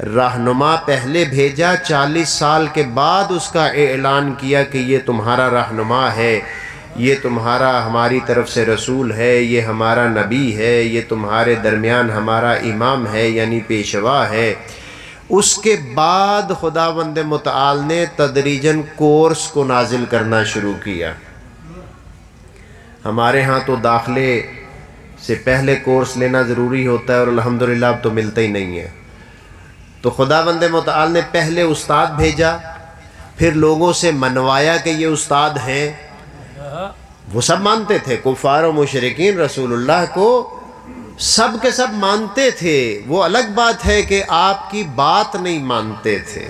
رہنما پہلے بھیجا 40 سال کے بعد اس کا اعلان کیا کہ یہ تمہارا رہنما ہے، یہ تمہارا ہماری طرف سے رسول ہے، یہ ہمارا نبی ہے، یہ تمہارے درمیان ہمارا امام ہے یعنی پیشوا ہے۔ اس کے بعد خداوند متعال نے تدریجاً کورس کو نازل کرنا شروع کیا۔ ہمارے ہاں تو داخلے سے پہلے کورس لینا ضروری ہوتا ہے اور الحمدللہ اب تو ملتا ہی نہیں ہے۔ تو خداوند متعال نے پہلے استاد بھیجا، پھر لوگوں سے منوایا کہ یہ استاد ہیں۔ وہ سب مانتے تھے، کفار و مشرکین رسول اللہ کو سب کے سب مانتے تھے، وہ الگ بات ہے کہ آپ کی بات نہیں مانتے تھے۔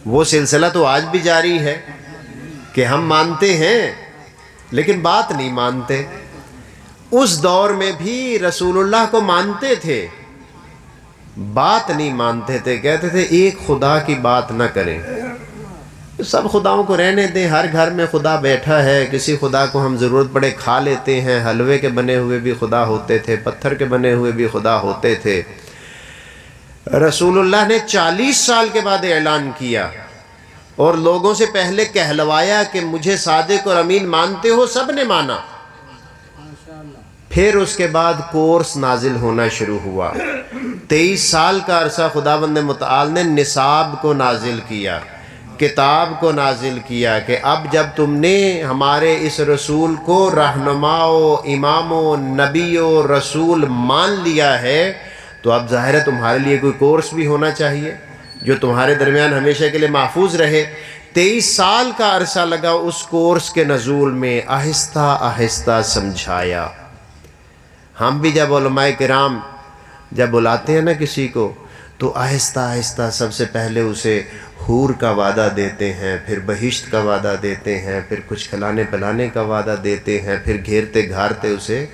وہ سلسلہ تو آج بھی جاری ہے کہ ہم مانتے ہیں لیکن بات نہیں مانتے۔ اس دور میں بھی رسول اللہ کو مانتے تھے، بات نہیں مانتے تھے، کہتے تھے ایک خدا کی بات نہ کریں، سب خداؤں کو رہنے دیں، ہر گھر میں خدا بیٹھا ہے، کسی خدا کو ہم ضرورت پڑے کھا لیتے ہیں۔ حلوے کے بنے ہوئے بھی خدا ہوتے تھے، پتھر کے بنے ہوئے بھی خدا ہوتے تھے۔ رسول اللہ نے 40 سال کے بعد اعلان کیا اور لوگوں سے پہلے کہلوایا کہ مجھے صادق اور امین مانتے ہو، سب نے مانا۔ پھر اس کے بعد کورس نازل ہونا شروع ہوا۔ 23 سال کا عرصہ خداوند متعال نے نصاب کو نازل کیا، کتاب کو نازل کیا کہ اب جب تم نے ہمارے اس رسول کو رہنما و امام و نبی و رسول مان لیا ہے تو اب ظاہر ہے تمہارے لیے کوئی کورس بھی ہونا چاہیے جو تمہارے درمیان ہمیشہ کے لیے محفوظ رہے۔ 23 سال کا عرصہ لگا اس کورس کے نزول میں، آہستہ آہستہ سمجھایا۔ ہم بھی جب علماء کرام جب بلاتے ہیں نا کسی کو تو آہستہ آہستہ سب سے پہلے اسے حور کا وعدہ دیتے ہیں، پھر بہشت کا وعدہ دیتے ہیں، پھر کچھ کھلانے پلانے کا وعدہ دیتے ہیں، پھر گھیرتے گھارتے اسے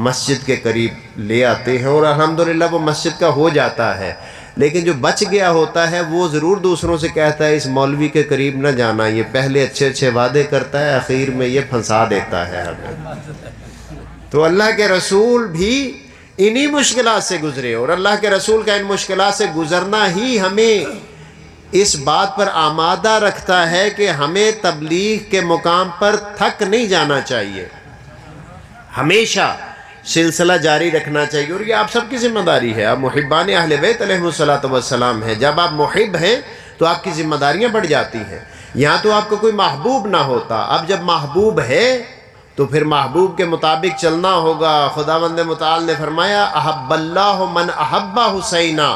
مسجد کے قریب لے آتے ہیں اور الحمدللہ وہ مسجد کا ہو جاتا ہے۔ لیکن جو بچ گیا ہوتا ہے وہ ضرور دوسروں سے کہتا ہے اس مولوی کے قریب نہ جانا، یہ پہلے اچھے اچھے وعدے کرتا ہے، آخر میں یہ پھنسا دیتا ہے ہمیں۔ تو اللہ کے رسول بھی انہی مشکلات سے گزرے اور اللہ کے رسول کا ان مشکلات سے گزرنا ہی ہمیں اس بات پر آمادہ رکھتا ہے کہ ہمیں تبلیغ کے مقام پر تھک نہیں جانا چاہیے، ہمیشہ سلسلہ جاری رکھنا چاہیے۔ اور یہ آپ سب کی ذمہ داری ہے، آپ محبان اہل بیت علیہ السلام ہیں۔ جب آپ محب ہیں تو آپ کی ذمہ داریاں بڑھ جاتی ہیں۔ یہاں تو آپ کو کوئی محبوب نہ ہوتا، اب جب محبوب ہے تو پھر محبوب کے مطابق چلنا ہوگا۔ خداوند متعال نے فرمایا احب اللہ من احب حسینہ،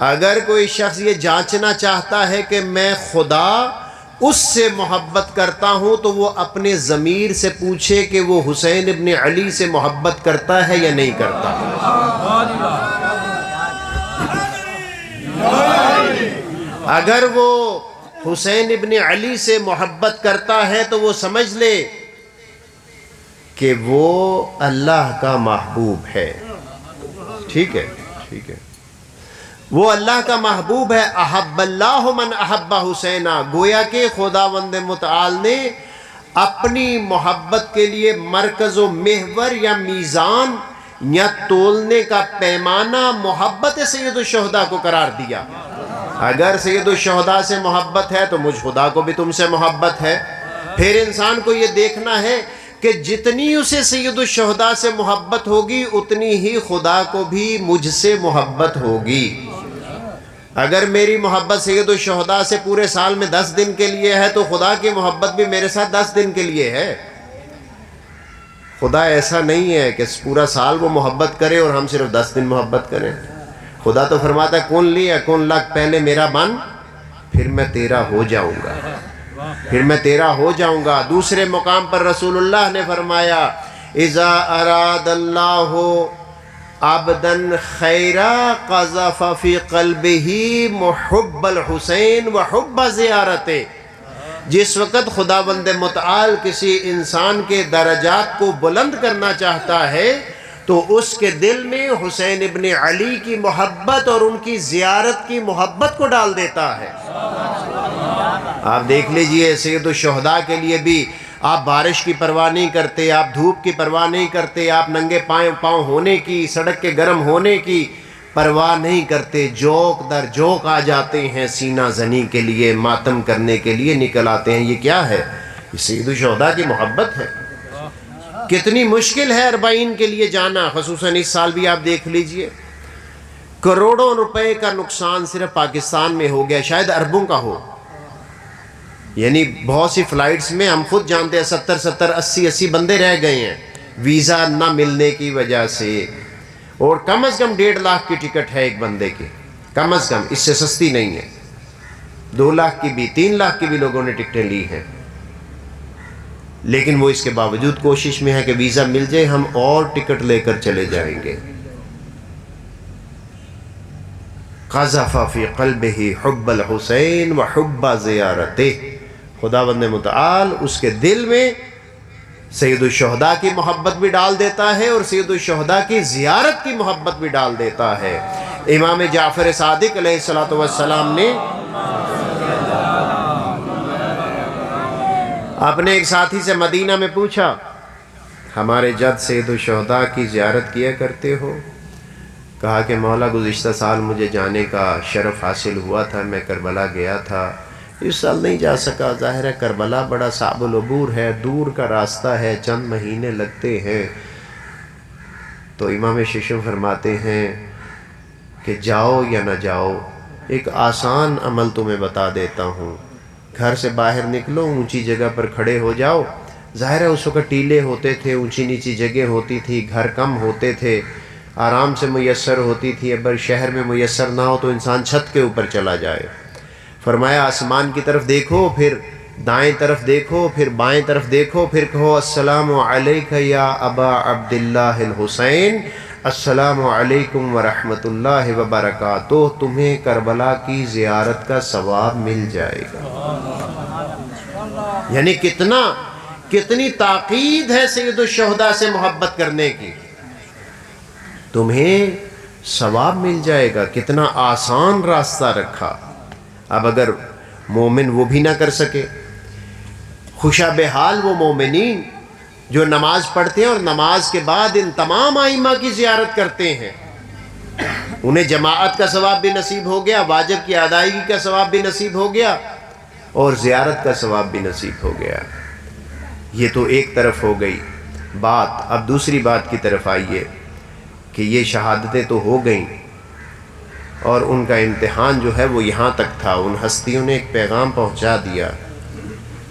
اگر کوئی شخص یہ جانچنا چاہتا ہے کہ میں خدا اس سے محبت کرتا ہوں تو وہ اپنے ضمیر سے پوچھے کہ وہ حسین ابن علی سے محبت کرتا ہے یا نہیں کرتا۔ اگر وہ حسین ابن علی سے محبت کرتا ہے تو وہ سمجھ لے کہ وہ اللہ کا محبوب ہے۔ ٹھیک ہے، ٹھیک ہے، وہ اللہ کا محبوب ہے۔ احب اللہ من احب حسینہ، گویا کہ خداوند متعال نے اپنی محبت کے لیے مرکز و محور یا میزان یا تولنے کا پیمانہ محبت سید الشہداء کو قرار دیا۔ اگر سید الشہداء سے محبت ہے تو مجھ خدا کو بھی تم سے محبت ہے۔ پھر انسان کو یہ دیکھنا ہے کہ جتنی اسے سید الشہداء سے محبت ہوگی اتنی ہی خدا کو بھی مجھ سے محبت ہوگی۔ اگر میری محبت سید الشہداء سے پورے سال میں 10 دن کے لیے ہے تو خدا کی محبت بھی میرے ساتھ 10 دن کے لیے ہے۔ خدا ایسا نہیں ہے کہ پورا سال وہ محبت کرے اور ہم صرف 10 دن محبت کریں۔ خدا تو فرماتا ہے کن لی کن لک، پہلے میرا بن پھر میں تیرا ہو جاؤں گا، پھر میں تیرا ہو جاؤں گا۔ دوسرے مقام پر رسول اللہ نے فرمایا اذا اراد اللہ عبدا خیرا قذف فی قلبہ محب الحسین وحب زیارتے، جس وقت خداوند متعال کسی انسان کے درجات کو بلند کرنا چاہتا ہے تو اس کے دل میں حسین ابن علی کی محبت اور ان کی زیارت کی محبت کو ڈال دیتا ہے۔ آپ دیکھ لیجئے سید الشہداء کے لیے بھی آپ بارش کی پرواہ نہیں کرتے، آپ دھوپ کی پرواہ نہیں کرتے، آپ ننگے پاؤں ہونے کی، سڑک کے گرم ہونے کی پرواہ نہیں کرتے، جوک در جوک آ جاتے ہیں، سینہ زنی کے لیے، ماتم کرنے کے لیے نکل آتے ہیں۔ یہ کیا ہے؟ یہ سید الشہداء کی محبت ہے۔ کتنی مشکل ہے اربعین کے لیے جانا، خصوصاً اس سال بھی آپ دیکھ لیجئے، کروڑوں روپے کا نقصان صرف پاکستان میں ہو گیا، شاید اربوں کا ہو۔ یعنی بہت سی فلائٹس میں ہم خود جانتے ہیں 70 80 بندے رہ گئے ہیں ویزا نہ ملنے کی وجہ سے، اور کم از کم 1.5 لاکھ کی ٹکٹ ہے ایک بندے کی، کم از کم، اس سے سستی نہیں ہے۔ 2 لاکھ کی بھی، 3 لاکھ کی بھی لوگوں نے ٹکٹیں لی ہیں، لیکن وہ اس کے باوجود کوشش میں ہے کہ ویزا مل جائے، ہم اور ٹکٹ لے کر چلے جائیں گے۔ قذف فی قلبہ حب الحسین وحب زیارتہ، خداوند متعال اس کے دل میں سید الشہداء کی محبت بھی ڈال دیتا ہے اور سید الشہداء کی زیارت کی محبت بھی ڈال دیتا ہے۔ امام جعفر صادق علیہ السلام نے اپنے ایک ساتھی سے مدینہ میں پوچھا، ہمارے جد سید الشہداء کی زیارت کیا کرتے ہو؟ کہا کہ مولا گزشتہ سال مجھے جانے کا شرف حاصل ہوا تھا، میں کربلا گیا تھا، اس سال نہیں جا سکا۔ ظاہر ہے کربلا بڑا صعب العبور ہے، دور کا راستہ ہے، چند مہینے لگتے ہیں۔ تو امام ششم فرماتے ہیں کہ جاؤ یا نہ جاؤ، ایک آسان عمل تمہیں بتا دیتا ہوں، گھر سے باہر نکلو، اونچی جگہ پر کھڑے ہو جاؤ۔ ظاہر ہے اس وقت ٹیلے ہوتے تھے، اونچی نیچی جگہ ہوتی تھی، گھر کم ہوتے تھے، آرام سے میسر ہوتی تھی۔ اگر شہر میں میسر نہ ہو تو انسان چھت کے اوپر چلا جائے۔ فرمایا آسمان کی طرف دیکھو، پھر دائیں طرف دیکھو، پھر بائیں طرف دیکھو، پھر کہو السلام علیک یا ابا عبداللہ الحسین، السلام علیکم ورحمۃ اللہ وبرکاتہ، تمہیں کربلا کی زیارت کا ثواب مل جائے گا۔ یعنی کتنی تاکید ہے سید الشہداء سے محبت کرنے کی، تمہیں ثواب مل جائے گا، کتنا آسان راستہ رکھا۔ اب اگر مومن وہ بھی نہ کر سکے، خوشا بحال وہ مومنین جو نماز پڑھتے ہیں اور نماز کے بعد ان تمام ائمہ کی زیارت کرتے ہیں، انہیں جماعت کا ثواب بھی نصیب ہو گیا، واجب کی ادائیگی کا ثواب بھی نصیب ہو گیا اور زیارت کا ثواب بھی نصیب ہو گیا۔ یہ تو ایک طرف ہو گئی بات۔ اب دوسری بات کی طرف آئیے کہ یہ شہادتیں تو ہو گئیں اور ان کا امتحان جو ہے وہ یہاں تک تھا۔ ان ہستیوں نے ایک پیغام پہنچا دیا،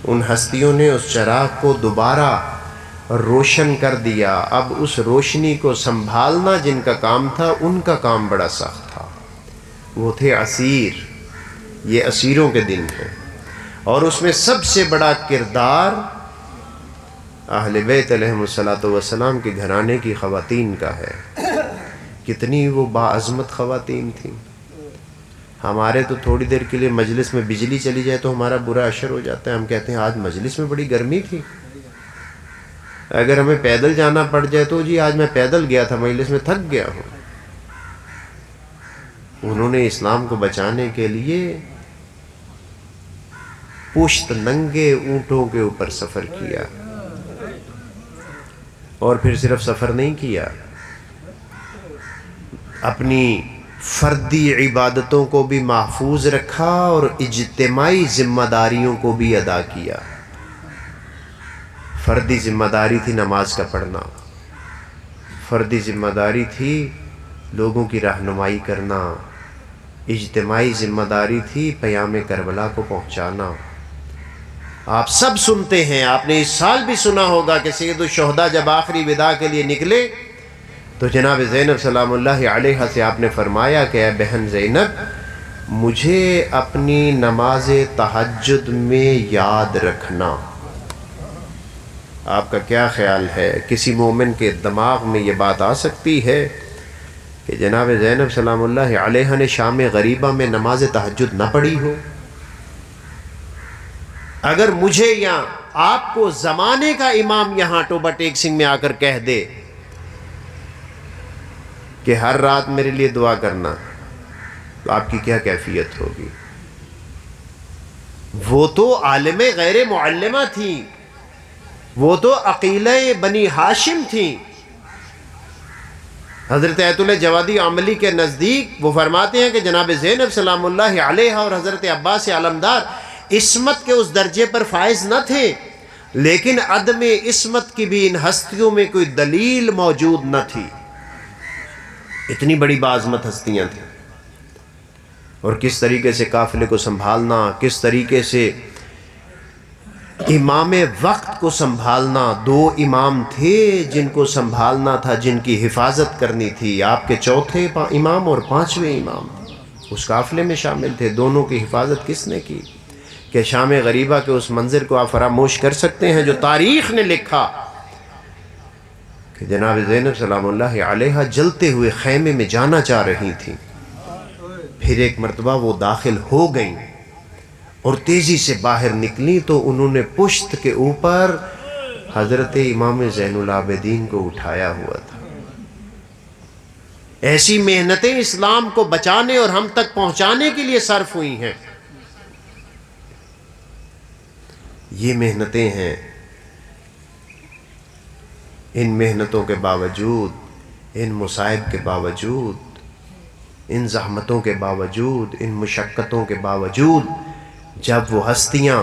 ان ہستیوں نے اس چراغ کو دوبارہ روشن کر دیا۔ اب اس روشنی کو سنبھالنا جن کا کام تھا، ان کا کام بڑا سخت تھا۔ وہ تھے اسیر، یہ اسیروں کے دن ہیں، اور اس میں سب سے بڑا کردار اہل بیت علیہم السلام کے گھرانے کی خواتین کا ہے۔ کتنی وہ باعظمت خواتین تھیں۔ ہمارے تو تھوڑی دیر کے لیے مجلس میں بجلی چلی جائے تو ہمارا برا اثر ہو جاتا ہے، ہم کہتے ہیں آج مجلس میں بڑی گرمی تھی۔ اگر ہمیں پیدل جانا پڑ جائے تو جی آج میں پیدل گیا تھا، مجلس میں تھک گیا ہوں۔ انہوں نے اسلام کو بچانے کے لیے پشت ننگے اونٹوں کے اوپر سفر کیا، اور پھر صرف سفر نہیں کیا، اپنی فردی عبادتوں کو بھی محفوظ رکھا اور اجتماعی ذمہ داریوں کو بھی ادا کیا۔ فردی ذمہ داری تھی نماز کا پڑھنا، فردی ذمہ داری تھی لوگوں کی رہنمائی کرنا، اجتماعی ذمہ داری تھی پیام کربلا کو پہنچانا۔ آپ سب سنتے ہیں، آپ نے اس سال بھی سنا ہوگا کہ سید الشہداء جب آخری وداع کے لیے نکلے تو جناب زینب سلام اللہ علیہا سے آپ نے فرمایا کہ اے بہن زینب، مجھے اپنی نماز تہجد میں یاد رکھنا۔ آپ کا کیا خیال ہے، کسی مومن کے دماغ میں یہ بات آ سکتی ہے کہ جناب زینب سلام اللہ علیہا نے شام غریبہ میں نماز تہجد نہ پڑھی ہو؟ اگر مجھے یا آپ کو زمانے کا امام یہاں ٹوبہ ٹیک سنگھ میں آ کر کہہ دے کہ ہر رات میرے لیے دعا کرنا، تو آپ کی کیا کیفیت ہوگی؟ وہ تو عالم غیر معلمہ تھیں، وہ تو عقیلہ بنی ہاشم تھیں۔ حضرت ایت اللہ جوادی عملی کے نزدیک وہ فرماتے ہیں کہ جناب زینب سلام اللہ علیہ اور حضرت عباس علمدار عصمت کے اس درجے پر فائز نہ تھے، لیکن عدم عصمت کی بھی ان ہستیوں میں کوئی دلیل موجود نہ تھی۔ اتنی بڑی باعظمت ہستیاں تھیں، اور کس طریقے سے قافلے کو سنبھالنا، کس طریقے سے امام وقت کو سنبھالنا۔ دو امام تھے جن کو سنبھالنا تھا، جن کی حفاظت کرنی تھی۔ آپ کے چوتھے امام اور پانچویں امام اس قافلے میں شامل تھے۔ دونوں کی حفاظت کس نے کی؟ کہ شام غریبہ کے اس منظر کو آپ فراموش کر سکتے ہیں جو تاریخ نے لکھا کہ جناب زینب سلام اللہ علیہ جلتے ہوئے خیمے میں جانا چاہ رہی تھیں، پھر ایک مرتبہ وہ داخل ہو گئیں اور تیزی سے باہر نکلی تو انہوں نے پشت کے اوپر حضرت امام زین العابدین کو اٹھایا ہوا تھا۔ ایسی محنتیں اسلام کو بچانے اور ہم تک پہنچانے کے لیے صرف ہوئی ہیں۔ یہ محنتیں ہیں، ان محنتوں کے باوجود، ان مصائب کے باوجود، ان زحمتوں کے باوجود، ان مشقتوں کے باوجود، جب وہ ہستیاں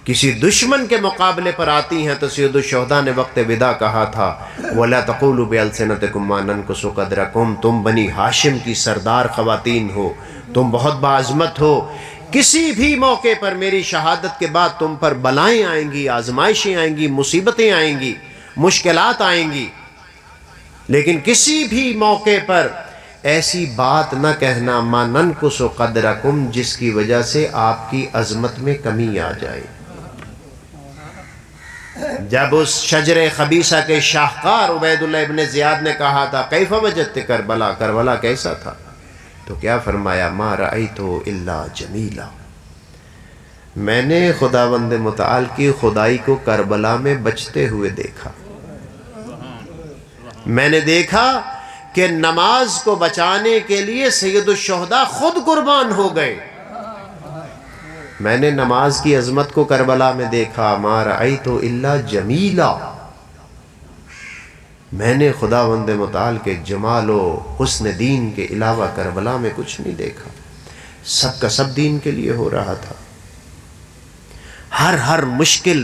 کسی دشمن کے مقابلے پر آتی ہیں تو سید الشہداء نے وقت ودا کہا تھا وَلَا تَقُولُوا بِأَلْسِنَتِكُمْ مَا نَنْقُصُ قَدْرَكُمْ، تم بنی ہاشم کی سردار خواتین ہو، تم بہت باعظمت ہو، کسی بھی موقع پر میری شہادت کے بعد تم پر بلائیں آئیں گی، آزمائشیں آئیں گی، مصیبتیں آئیں گی، مشکلات آئیں گی، لیکن کسی بھی موقع پر ایسی بات نہ کہنا مَا نَنْقُصُ قَدْرَكُمْ جس کی وجہ سے آپ کی عظمت میں کمی آ جائے۔ جب اس شجر خبیثہ کے شاہکار عبید اللہ ابن زیاد نے کہا تھا کیف وجدت کربلا، کربلا کیسا تھا، تو کیا فرمایا ما رأیت الا جمیلا، میں نے خداوند متعال کی خدائی کو کربلا میں بچتے ہوئے دیکھا۔ میں نے دیکھا کہ نماز کو بچانے کے لیے سید الشہداء خود قربان ہو گئے۔ میں نے نماز کی عظمت کو کربلا میں دیکھا، ما رأیت الا جمیلا، میں نے خداوند متعال کے جمال و حسن دین کے علاوہ کربلا میں کچھ نہیں دیکھا۔ سب کا سب دین کے لیے ہو رہا تھا، ہر مشکل